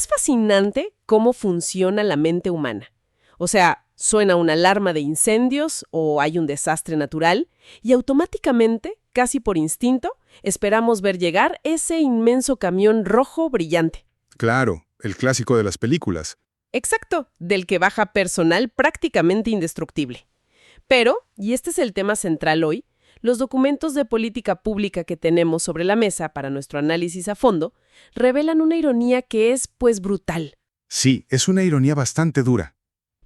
Es fascinante cómo funciona la mente humana. O sea, suena una alarma de incendios o hay un desastre natural y automáticamente, casi por instinto, esperamos ver llegar ese inmenso camión rojo brillante. Claro, el clásico de las películas. Exacto, del que baja personal prácticamente indestructible. Pero, y este es el tema central hoy, los documentos de política pública que tenemos sobre la mesa para nuestro análisis a fondo revelan una ironía que es, pues, brutal. Sí, es una ironía bastante dura.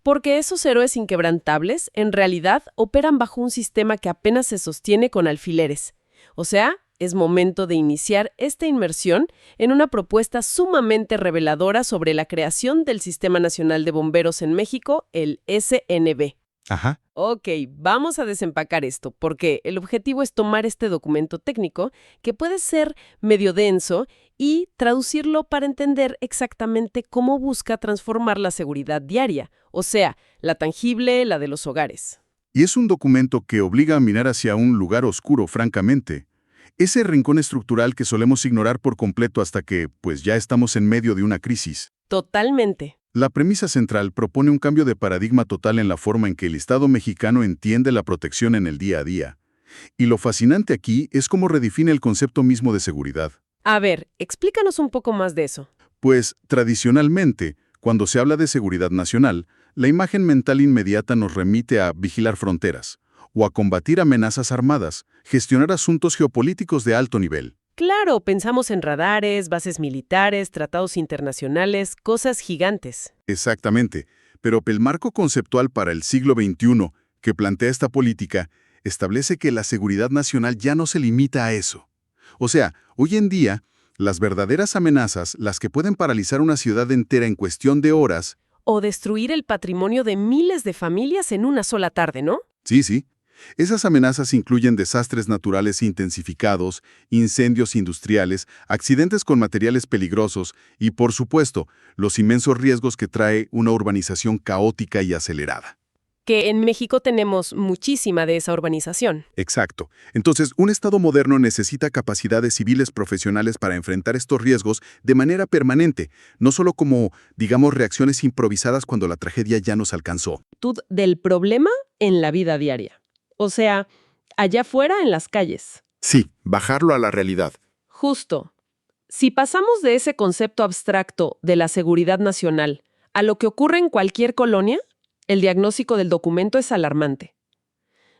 Porque esos héroes inquebrantables, en realidad, operan bajo un sistema que apenas se sostiene con alfileres. O sea, es momento de iniciar esta inmersión en una propuesta sumamente reveladora sobre la creación del Sistema Nacional de Bomberos en México, el SNB. Ajá. Ok, vamos a desempacar esto, porque el objetivo es tomar este documento técnico, que puede ser medio denso, y traducirlo para entender exactamente cómo busca transformar la seguridad diaria, o sea, la tangible, la de los hogares. Y es un documento que obliga a mirar hacia un lugar oscuro, francamente. Ese rincón estructural que solemos ignorar por completo hasta que, pues ya estamos en medio de una crisis. Totalmente. La premisa central propone un cambio de paradigma total en la forma en que el Estado mexicano entiende la protección en el día a día. Y lo fascinante aquí es cómo redefine el concepto mismo de seguridad. A ver, explícanos un poco más de eso. Pues, tradicionalmente, cuando se habla de seguridad nacional, la imagen mental inmediata nos remite a vigilar fronteras, o a combatir amenazas armadas, gestionar asuntos geopolíticos de alto nivel. Claro, pensamos en radares, bases militares, tratados internacionales, cosas gigantes. Exactamente, pero el marco conceptual para el siglo XXI que plantea esta política establece que la seguridad nacional ya no se limita a eso. O sea, hoy en día, las verdaderas amenazas, las que pueden paralizar una ciudad entera en cuestión de horas... O destruir el patrimonio de miles de familias en una sola tarde, ¿no? Sí. Esas amenazas incluyen desastres naturales intensificados, incendios industriales, accidentes con materiales peligrosos y, por supuesto, los inmensos riesgos que trae una urbanización caótica y acelerada. Que en México tenemos muchísima de esa urbanización. Exacto. Entonces, un Estado moderno necesita capacidades civiles profesionales para enfrentar estos riesgos de manera permanente, no solo como, digamos, reacciones improvisadas cuando la tragedia ya nos alcanzó. Del problema en la vida diaria. O sea, allá afuera en las calles. Sí, bajarlo a la realidad. Justo. Si pasamos de ese concepto abstracto de la seguridad nacional a lo que ocurre en cualquier colonia, el diagnóstico del documento es alarmante.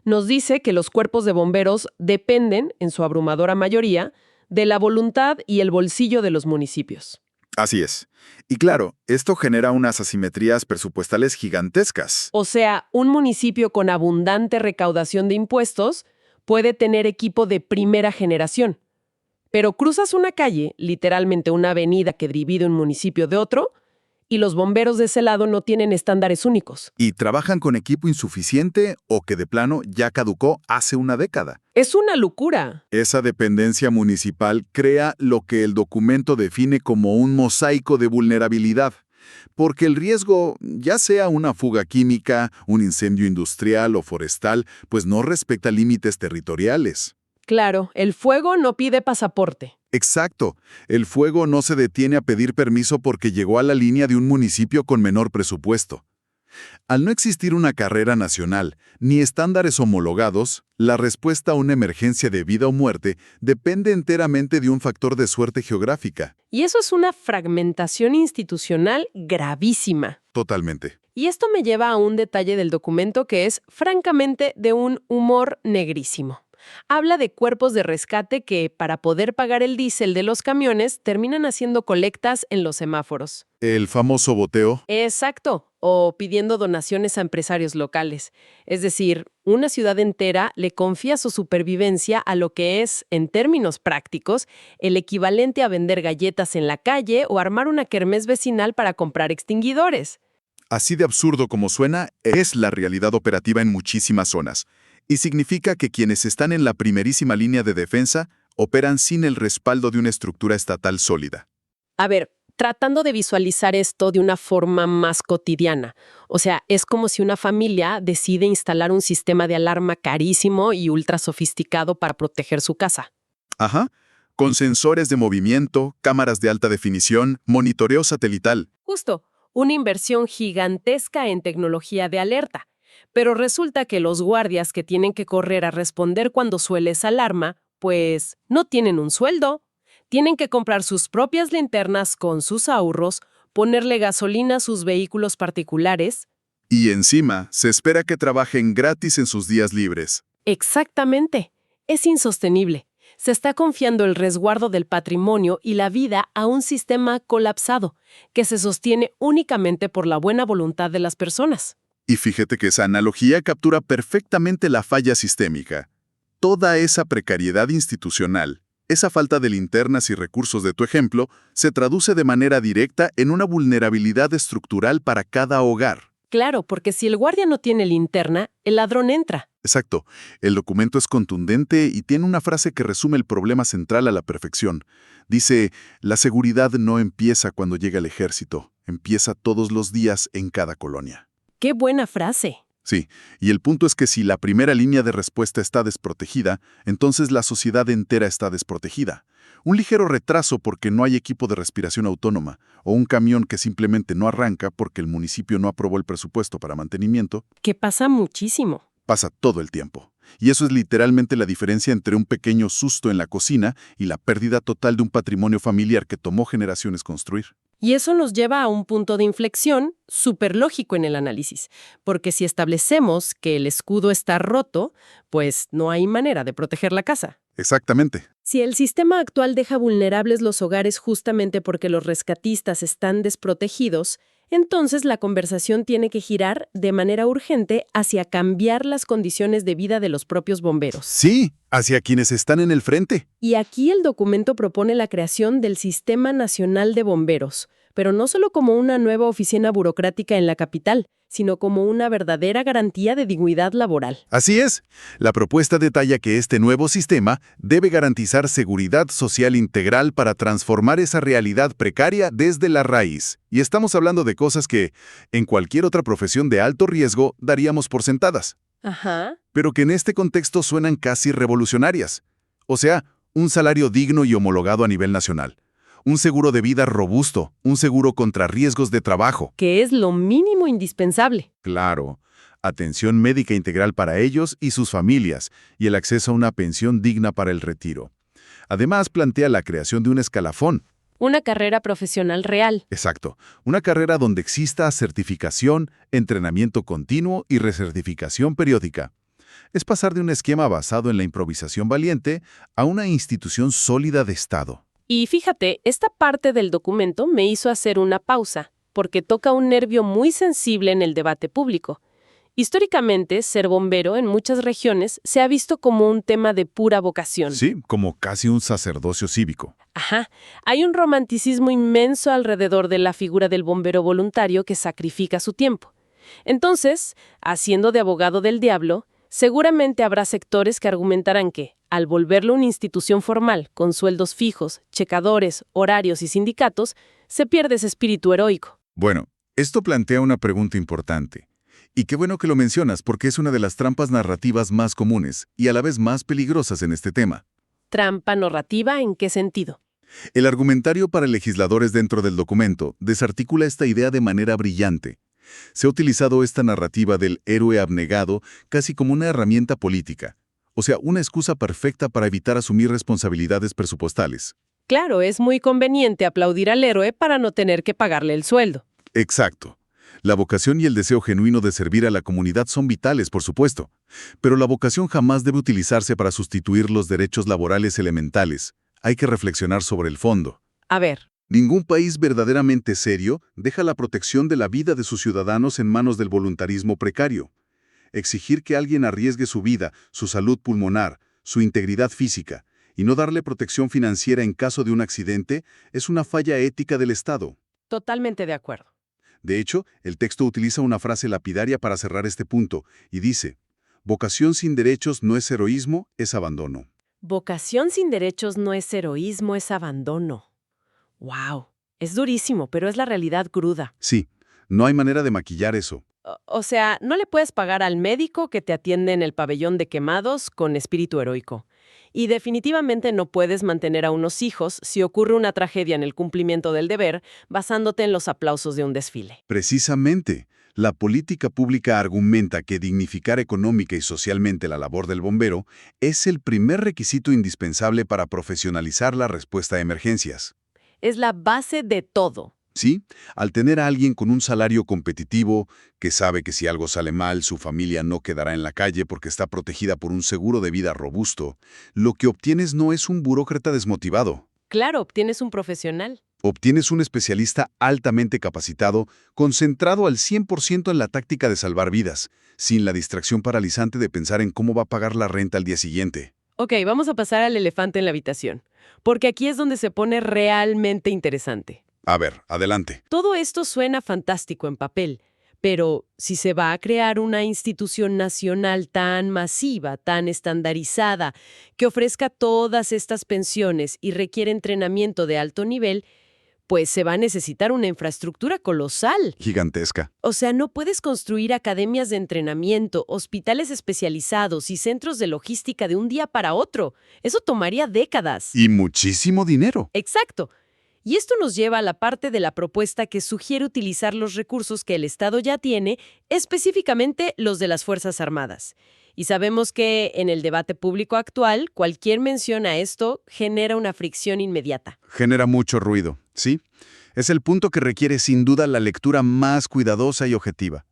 Nos dice que los cuerpos de bomberos dependen, en su abrumadora mayoría, de la voluntad y el bolsillo de los municipios. Así es. Y claro, esto genera unas asimetrías presupuestales gigantescas. O sea, un municipio con abundante recaudación de impuestos puede tener equipo de primera generación. Pero cruzas una calle, literalmente una avenida que divide un municipio de otro, y los bomberos de ese lado no tienen estándares únicos. Y trabajan con equipo insuficiente o que de plano ya caducó hace una década. Es una locura. Esa dependencia municipal crea lo que el documento define como un mosaico de vulnerabilidad. Porque el riesgo, ya sea una fuga química, un incendio industrial o forestal, pues no respeta límites territoriales. Claro, el fuego no pide pasaporte. Exacto. El fuego no se detiene a pedir permiso porque llegó a la línea de un municipio con menor presupuesto. Al no existir una carrera nacional ni estándares homologados, la respuesta a una emergencia de vida o muerte depende enteramente de un factor de suerte geográfica. Y eso es una fragmentación institucional gravísima. Totalmente. Y esto me lleva a un detalle del documento que es, francamente, de un humor negrísimo. Habla de cuerpos de rescate que, para poder pagar el diésel de los camiones, terminan haciendo colectas en los semáforos. El famoso boteo. Exacto, o pidiendo donaciones a empresarios locales. Es decir, una ciudad entera le confía su supervivencia a lo que es, en términos prácticos, el equivalente a vender galletas en la calle o armar una kermés vecinal para comprar extinguidores. Así de absurdo como suena, es la realidad operativa en muchísimas zonas. Y significa que quienes están en la primerísima línea de defensa operan sin el respaldo de una estructura estatal sólida. A ver, tratando de visualizar esto de una forma más cotidiana. O sea, es como si una familia decide instalar un sistema de alarma carísimo y ultra sofisticado para proteger su casa. Ajá. con sensores de movimiento, cámaras de alta definición, monitoreo satelital. Justo, una inversión gigantesca en tecnología de alerta. Pero resulta que los guardias que tienen que correr a responder cuando suele esa alarma, pues no tienen un sueldo. Tienen que comprar sus propias linternas con sus ahorros, ponerle gasolina a sus vehículos particulares. Y encima, se espera que trabajen gratis en sus días libres. Exactamente. Es insostenible. Se está confiando el resguardo del patrimonio y la vida a un sistema colapsado, que se sostiene únicamente por la buena voluntad de las personas. Y fíjate que esa analogía captura perfectamente la falla sistémica. Toda esa precariedad institucional, esa falta de linternas y recursos de tu ejemplo, se traduce de manera directa en una vulnerabilidad estructural para cada hogar. Claro, porque si el guardia no tiene linterna, el ladrón entra. Exacto. El documento es contundente y tiene una frase que resume el problema central a la perfección. Dice, la seguridad no empieza cuando llega el ejército, empieza todos los días en cada colonia. ¡Qué buena frase! Sí, y el punto es que si la primera línea de respuesta está desprotegida, entonces la sociedad entera está desprotegida. Un ligero retraso porque no hay equipo de respiración autónoma, o un camión que simplemente no arranca porque el municipio no aprobó el presupuesto para mantenimiento, Que pasa muchísimo. pasa todo el tiempo. Y eso es literalmente la diferencia entre un pequeño susto en la cocina y la pérdida total de un patrimonio familiar que tomó generaciones construir. Y eso nos lleva a un punto de inflexión súper lógico en el análisis, porque si establecemos que el escudo está roto, pues no hay manera de proteger la casa. Exactamente. Si el sistema actual deja vulnerables los hogares justamente porque los rescatistas están desprotegidos, entonces la conversación tiene que girar de manera urgente hacia cambiar las condiciones de vida de los propios bomberos. Sí, hacia quienes están en el frente. Y aquí el documento propone la creación del Sistema Nacional de Bomberos, pero no solo como una nueva oficina burocrática en la capital, sino como una verdadera garantía de dignidad laboral. Así es. La propuesta detalla que este nuevo sistema debe garantizar seguridad social integral para transformar esa realidad precaria desde la raíz. Y estamos hablando de cosas que, en cualquier otra profesión de alto riesgo, daríamos por sentadas, Ajá. pero que en este contexto suenan casi revolucionarias. O sea, un salario digno y homologado a nivel nacional. Un seguro de vida robusto, un seguro contra riesgos de trabajo. Que es lo mínimo indispensable. Claro, atención médica integral para ellos y sus familias, y el acceso a una pensión digna para el retiro. Además, plantea la creación de un escalafón. Una carrera profesional real. Exacto, una carrera donde exista certificación, entrenamiento continuo y recertificación periódica. Es pasar de un esquema basado en la improvisación valiente a una institución sólida de Estado. Y fíjate, esta parte del documento me hizo hacer una pausa, porque toca un nervio muy sensible en el debate público. Históricamente, ser bombero en muchas regiones se ha visto como un tema de pura vocación. Sí, como casi un sacerdocio cívico. Ajá. Hay un romanticismo inmenso alrededor de la figura del bombero voluntario que sacrifica su tiempo. Entonces, haciendo de abogado del diablo, seguramente habrá sectores que argumentarán que, al volverlo una institución formal, con sueldos fijos, checadores, horarios y sindicatos, se pierde ese espíritu heroico. Bueno, esto plantea una pregunta importante. Y qué bueno que lo mencionas porque es una de las trampas narrativas más comunes y a la vez más peligrosas en este tema. ¿Trampa narrativa en qué sentido? El argumentario para legisladores dentro del documento desarticula esta idea de manera brillante. Se ha utilizado esta narrativa del héroe abnegado casi como una herramienta política, o sea, una excusa perfecta para evitar asumir responsabilidades presupuestales. Claro, es muy conveniente aplaudir al héroe para no tener que pagarle el sueldo. Exacto. La vocación y el deseo genuino de servir a la comunidad son vitales, por supuesto, pero la vocación jamás debe utilizarse para sustituir los derechos laborales elementales. Hay que reflexionar sobre el fondo. A ver. Ningún país verdaderamente serio deja la protección de la vida de sus ciudadanos en manos del voluntarismo precario. Exigir que alguien arriesgue su vida, su salud pulmonar, su integridad física, y no darle protección financiera en caso de un accidente es una falla ética del Estado. Totalmente de acuerdo. De hecho, el texto utiliza una frase lapidaria para cerrar este punto, y dice, vocación sin derechos no es heroísmo, es abandono. Vocación sin derechos no es heroísmo, es abandono. ¡Wow! Es durísimo, pero es la realidad cruda. Sí, no hay manera de maquillar eso. O sea, no le puedes pagar al médico que te atiende en el pabellón de quemados con espíritu heroico. Y definitivamente no puedes mantener a unos hijos si ocurre una tragedia en el cumplimiento del deber basándote en los aplausos de un desfile. Precisamente, la política pública argumenta que dignificar económica y socialmente la labor del bombero es el primer requisito indispensable para profesionalizar la respuesta a emergencias. Es la base de todo. ¿Sí? Al tener a alguien con un salario competitivo, que sabe que si algo sale mal, su familia no quedará en la calle porque está protegida por un seguro de vida robusto, lo que obtienes no es un burócrata desmotivado. Claro, obtienes un profesional. Obtienes un especialista altamente capacitado, concentrado al 100% en la táctica de salvar vidas, sin la distracción paralizante de pensar en cómo va a pagar la renta al día siguiente. Ok, vamos a pasar al elefante en la habitación, porque aquí es donde se pone realmente interesante. A ver, adelante. Todo esto suena fantástico en papel, pero si se va a crear una institución nacional tan masiva, tan estandarizada, que ofrezca todas estas pensiones y requiere entrenamiento de alto nivel, pues se va a necesitar una infraestructura colosal. Gigantesca. O sea, no puedes construir academias de entrenamiento, hospitales especializados y centros de logística de un día para otro. Eso tomaría décadas. Y muchísimo dinero. Exacto. Y esto nos lleva a la parte de la propuesta que sugiere utilizar los recursos que el Estado ya tiene, específicamente los de las Fuerzas Armadas. Y sabemos que en el debate público actual, cualquier mención a esto genera una fricción inmediata. Genera mucho ruido, ¿sí? Es el punto que requiere sin duda la lectura más cuidadosa y objetiva.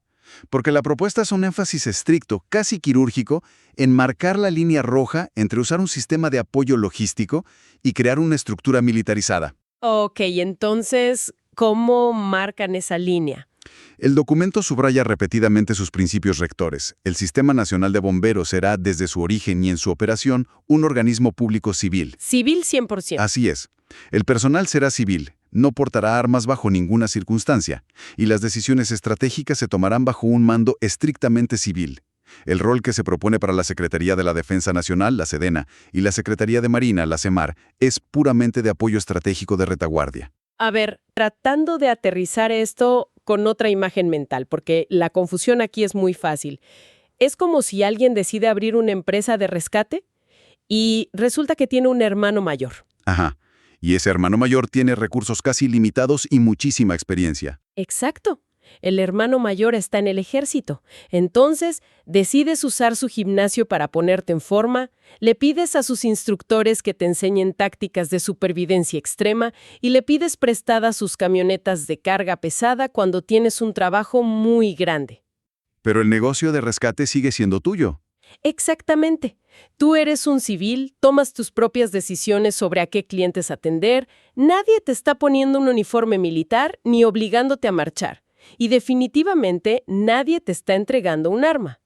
Porque la propuesta es un énfasis estricto, casi quirúrgico, en marcar la línea roja entre usar un sistema de apoyo logístico y crear una estructura militarizada. Ok, entonces, ¿cómo marcan esa línea? El documento subraya repetidamente sus principios rectores. El Sistema Nacional de Bomberos será, desde su origen y en su operación, un organismo público civil. Civil 100%. Así es. El personal será civil, no portará armas bajo ninguna circunstancia, y las decisiones estratégicas se tomarán bajo un mando estrictamente civil. El rol que se propone para la Secretaría de la Defensa Nacional, la SEDENA, y la Secretaría de Marina, la SEMAR, es puramente de apoyo estratégico de retaguardia. A ver, tratando de aterrizar esto con otra imagen mental, porque la confusión aquí es muy fácil. Es como si alguien decide abrir una empresa de rescate y resulta que tiene un hermano mayor. Ajá. Y ese hermano mayor tiene recursos casi ilimitados y muchísima experiencia. Exacto. El hermano mayor está en el ejército. Entonces, decides usar su gimnasio para ponerte en forma, le pides a sus instructores que te enseñen tácticas de supervivencia extrema y le pides prestadas sus camionetas de carga pesada cuando tienes un trabajo muy grande. Pero el negocio de rescate sigue siendo tuyo. Exactamente. Tú eres un civil, tomas tus propias decisiones sobre a qué clientes atender, nadie te está poniendo un uniforme militar ni obligándote a marchar. Y definitivamente nadie te está entregando un arma.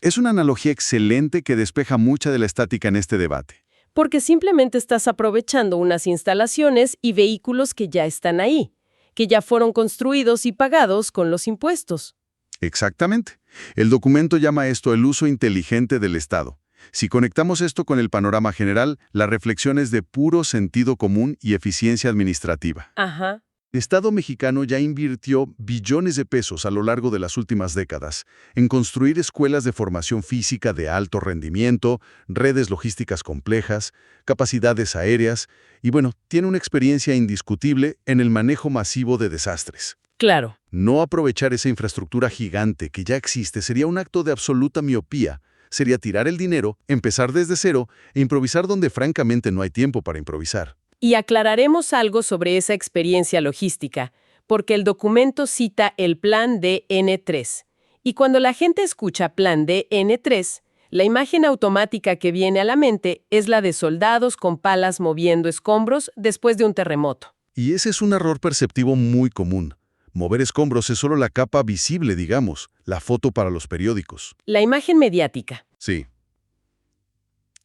Es una analogía excelente que despeja mucha de la estática en este debate. Porque simplemente estás aprovechando unas instalaciones y vehículos que ya están ahí, que ya fueron construidos y pagados con los impuestos. Exactamente. El documento llama esto el uso inteligente del Estado. Si conectamos esto con el panorama general, la reflexión es de puro sentido común y eficiencia administrativa. Ajá. El Estado mexicano ya invirtió billones de pesos a lo largo de las últimas décadas en construir escuelas de formación física de alto rendimiento, redes logísticas complejas, capacidades aéreas y, tiene una experiencia indiscutible en el manejo masivo de desastres. Claro. No aprovechar esa infraestructura gigante que ya existe sería un acto de absoluta miopía. Sería tirar el dinero, empezar desde cero e improvisar donde francamente no hay tiempo para improvisar. Y aclararemos algo sobre esa experiencia logística, porque el documento cita el Plan DN3. Y cuando la gente escucha Plan DN3, la imagen automática que viene a la mente es la de soldados con palas moviendo escombros después de un terremoto. Y ese es un error perceptivo muy común. Mover escombros es solo la capa visible, digamos, la foto para los periódicos. La imagen mediática. Sí.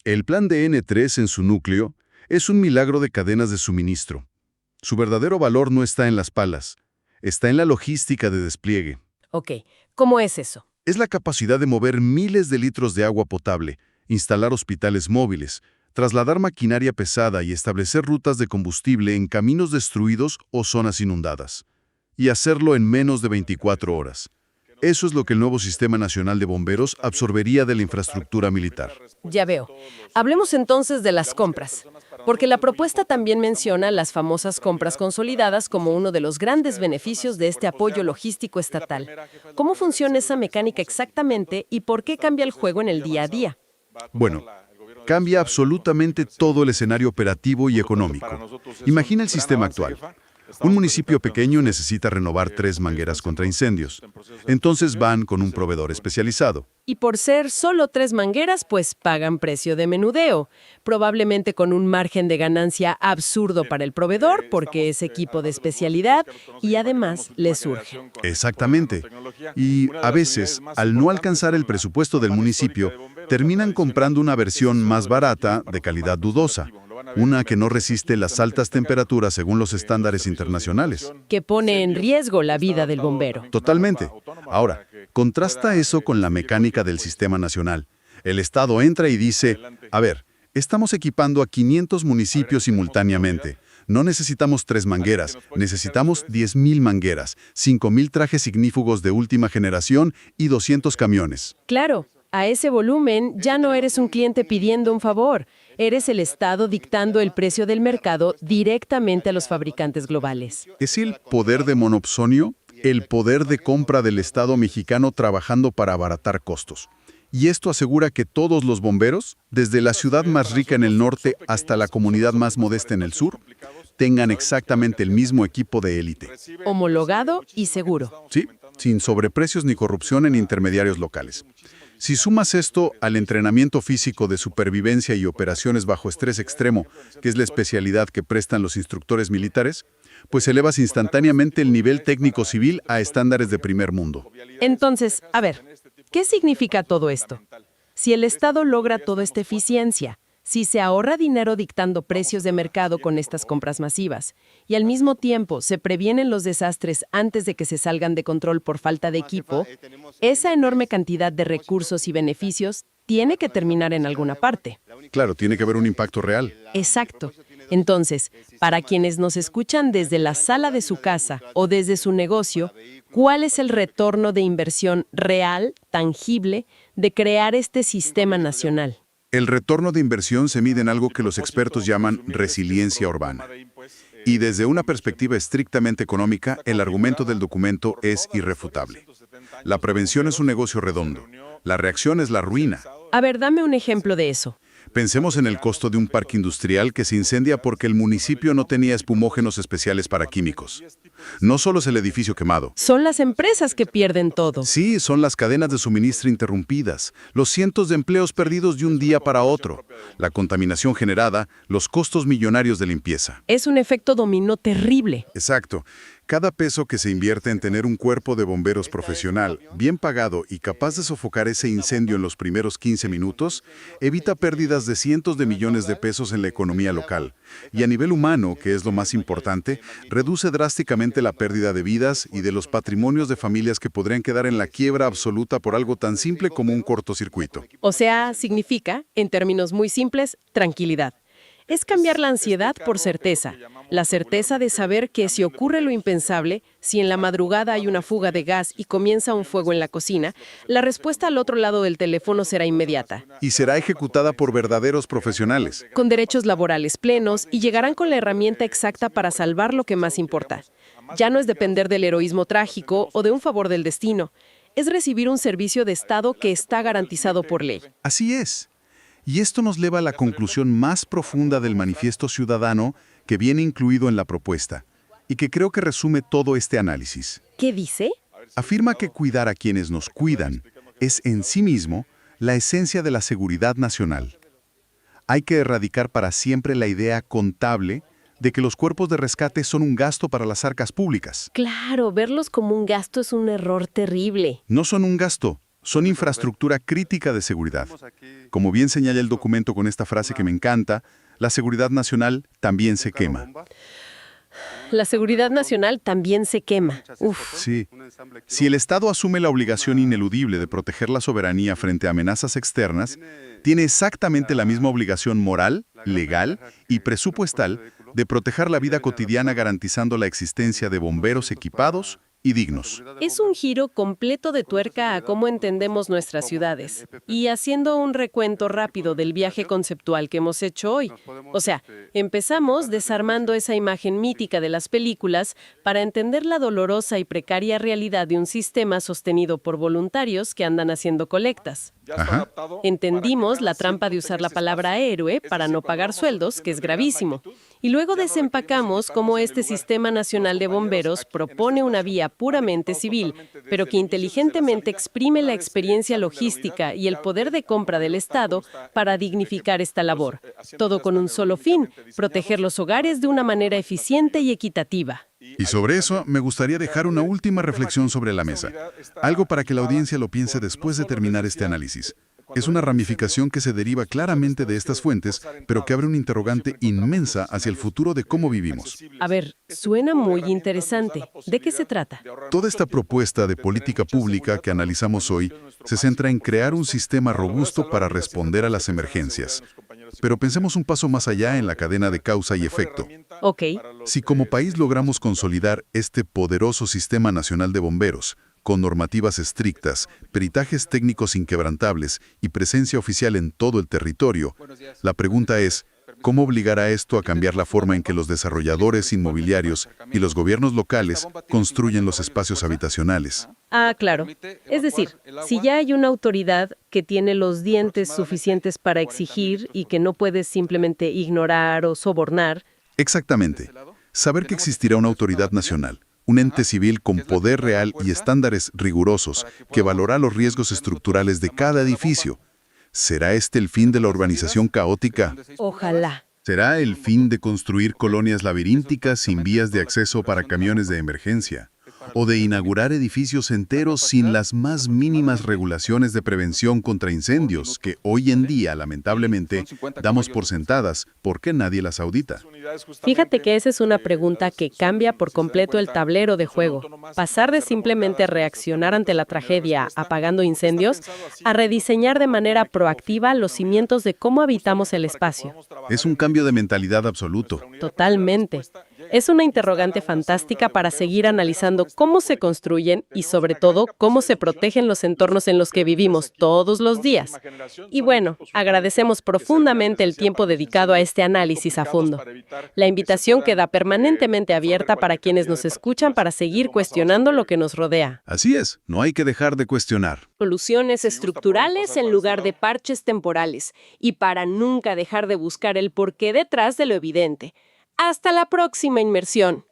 El Plan DN3 en su núcleo es un milagro de cadenas de suministro. Su verdadero valor no está en las palas, está en la logística de despliegue. Ok, ¿cómo es eso? Es la capacidad de mover miles de litros de agua potable, instalar hospitales móviles, trasladar maquinaria pesada y establecer rutas de combustible en caminos destruidos o zonas inundadas. Y hacerlo en menos de 24 horas. Eso es lo que el nuevo Sistema Nacional de Bomberos absorbería de la infraestructura militar. Ya veo. Hablemos entonces de las compras, porque la propuesta también menciona las famosas compras consolidadas como uno de los grandes beneficios de este apoyo logístico estatal. ¿Cómo funciona esa mecánica exactamente y por qué cambia el juego en el día a día? Bueno, cambia absolutamente todo el escenario operativo y económico. Imagina el sistema actual. Un municipio pequeño necesita renovar 3 mangueras contra incendios. Entonces van con un proveedor especializado. Y por ser solo 3 mangueras, pues pagan precio de menudeo, probablemente con un margen de ganancia absurdo para el proveedor porque es equipo de especialidad y además le surge. Exactamente. Y a veces, al no alcanzar el presupuesto del municipio, terminan comprando una versión más barata de calidad dudosa. Una que no resiste las altas temperaturas según los estándares internacionales. Que pone en riesgo la vida del bombero. Totalmente. Ahora, contrasta eso con la mecánica del sistema nacional. El Estado entra y dice, a ver, estamos equipando a 500 municipios simultáneamente. No necesitamos 3 mangueras, necesitamos 10.000 mangueras, 5.000 trajes ignífugos de última generación y 200 camiones. Claro, a ese volumen ya no eres un cliente pidiendo un favor. Eres el Estado dictando el precio del mercado directamente a los fabricantes globales. ¿Es el poder de monopsonio? El poder de compra del Estado mexicano trabajando para abaratar costos. Y esto asegura que todos los bomberos, desde la ciudad más rica en el norte hasta la comunidad más modesta en el sur, tengan exactamente el mismo equipo de élite. Homologado y seguro. Sí, sin sobreprecios ni corrupción en intermediarios locales. Si sumas esto al entrenamiento físico de supervivencia y operaciones bajo estrés extremo, que es la especialidad que prestan los instructores militares, pues elevas instantáneamente el nivel técnico civil a estándares de primer mundo. Entonces, a ver, ¿qué significa todo esto? Si el Estado logra toda esta eficiencia, si se ahorra dinero dictando precios de mercado con estas compras masivas, y al mismo tiempo se previenen los desastres antes de que se salgan de control por falta de equipo, esa enorme cantidad de recursos y beneficios tiene que terminar en alguna parte. Claro, tiene que haber un impacto real. Exacto. Entonces, para quienes nos escuchan desde la sala de su casa o desde su negocio, ¿cuál es el retorno de inversión real, tangible, de crear este sistema nacional? El retorno de inversión se mide en algo que los expertos llaman resiliencia urbana. Y desde una perspectiva estrictamente económica, el argumento del documento es irrefutable. La prevención es un negocio redondo. La reacción es la ruina. A ver, dame un ejemplo de eso. Pensemos en el costo de un parque industrial que se incendia porque el municipio no tenía espumógenos especiales para químicos. No solo es el edificio quemado. Son las empresas que pierden todo. Sí, son las cadenas de suministro interrumpidas, los cientos de empleos perdidos de un día para otro, la contaminación generada, los costos millonarios de limpieza. Es un efecto dominó terrible. Exacto. Cada peso que se invierte en tener un cuerpo de bomberos profesional, bien pagado y capaz de sofocar ese incendio en los primeros 15 minutos, evita pérdidas de cientos de millones de pesos en la economía local. Y a nivel humano, que es lo más importante, reduce drásticamente la pérdida de vidas y de los patrimonios de familias que podrían quedar en la quiebra absoluta por algo tan simple como un cortocircuito. O sea, significa, en términos muy simples, tranquilidad. Es cambiar la ansiedad por certeza. La certeza de saber que si ocurre lo impensable, si en la madrugada hay una fuga de gas y comienza un fuego en la cocina, la respuesta al otro lado del teléfono será inmediata. Y será ejecutada por verdaderos profesionales. Con derechos laborales plenos y llegarán con la herramienta exacta para salvar lo que más importa. Ya no es depender del heroísmo trágico o de un favor del destino. Es recibir un servicio de Estado que está garantizado por ley. Así es. Y esto nos lleva a la conclusión más profunda del manifiesto ciudadano que viene incluido en la propuesta, y que creo que resume todo este análisis. ¿Qué dice? Afirma que cuidar a quienes nos cuidan es en sí mismo la esencia de la seguridad nacional. Hay que erradicar para siempre la idea contable de que los cuerpos de rescate son un gasto para las arcas públicas. Claro, verlos como un gasto es un error terrible. No son un gasto. Son infraestructura crítica de seguridad. Como bien señala el documento con esta frase que me encanta, la seguridad nacional también se quema. La seguridad nacional también se quema. Uf. Sí. Si el Estado asume la obligación ineludible de proteger la soberanía frente a amenazas externas, tiene exactamente la misma obligación moral, legal y presupuestal de proteger la vida cotidiana garantizando la existencia de bomberos equipados y dignos. Es un giro completo de tuerca a cómo entendemos nuestras ciudades. Y haciendo un recuento rápido del viaje conceptual que hemos hecho hoy. O sea, empezamos desarmando esa imagen mítica de las películas para entender la dolorosa y precaria realidad de un sistema sostenido por voluntarios que andan haciendo colectas. Ajá. Entendimos la trampa de usar la palabra héroe para no pagar sueldos, que es gravísimo. Y luego desempacamos cómo este Sistema Nacional de Bomberos propone una vía puramente civil, pero que inteligentemente exprime la experiencia logística y el poder de compra del Estado para dignificar esta labor. Todo con un solo fin: proteger los hogares de una manera eficiente y equitativa. Y sobre eso, me gustaría dejar una última reflexión sobre la mesa. Algo para que la audiencia lo piense después de terminar este análisis. Es una ramificación que se deriva claramente de estas fuentes, pero que abre una interrogante inmensa hacia el futuro de cómo vivimos. A ver, suena muy interesante. ¿De qué se trata? Toda esta propuesta de política pública que analizamos hoy se centra en crear un sistema robusto para responder a las emergencias. Pero pensemos un paso más allá en la cadena de causa y efecto. Ok. Si como país logramos consolidar este poderoso Sistema Nacional de Bomberos, con normativas estrictas, peritajes técnicos inquebrantables y presencia oficial en todo el territorio, la pregunta es, ¿cómo obligará esto a cambiar la forma en que los desarrolladores inmobiliarios y los gobiernos locales construyen los espacios habitacionales? Ah, claro. Es decir, si ya hay una autoridad que tiene los dientes suficientes para exigir y que no puedes simplemente ignorar o sobornar. Exactamente. Saber que existirá una autoridad nacional, un ente civil con poder real y estándares rigurosos que valora los riesgos estructurales de cada edificio. ¿Será este el fin de la urbanización caótica? Ojalá. ¿Será el fin de construir colonias laberínticas sin vías de acceso para camiones de emergencia? ¿O de inaugurar edificios enteros sin las más mínimas regulaciones de prevención contra incendios que hoy en día, lamentablemente, damos por sentadas porque nadie las audita? Fíjate que esa es una pregunta que cambia por completo el tablero de juego. Pasar de simplemente reaccionar ante la tragedia apagando incendios a rediseñar de manera proactiva los cimientos de cómo habitamos el espacio. Es un cambio de mentalidad absoluto. Totalmente. Es una interrogante fantástica para seguir analizando cómo se construyen y, sobre todo, cómo se protegen los entornos en los que vivimos todos los días. Y bueno, agradecemos profundamente el tiempo dedicado a este análisis a fondo. La invitación queda permanentemente abierta para quienes nos escuchan para seguir cuestionando lo que nos rodea. Así es, no hay que dejar de cuestionar. Soluciones estructurales en lugar de parches temporales, y para nunca dejar de buscar el porqué detrás de lo evidente. Hasta la próxima inmersión.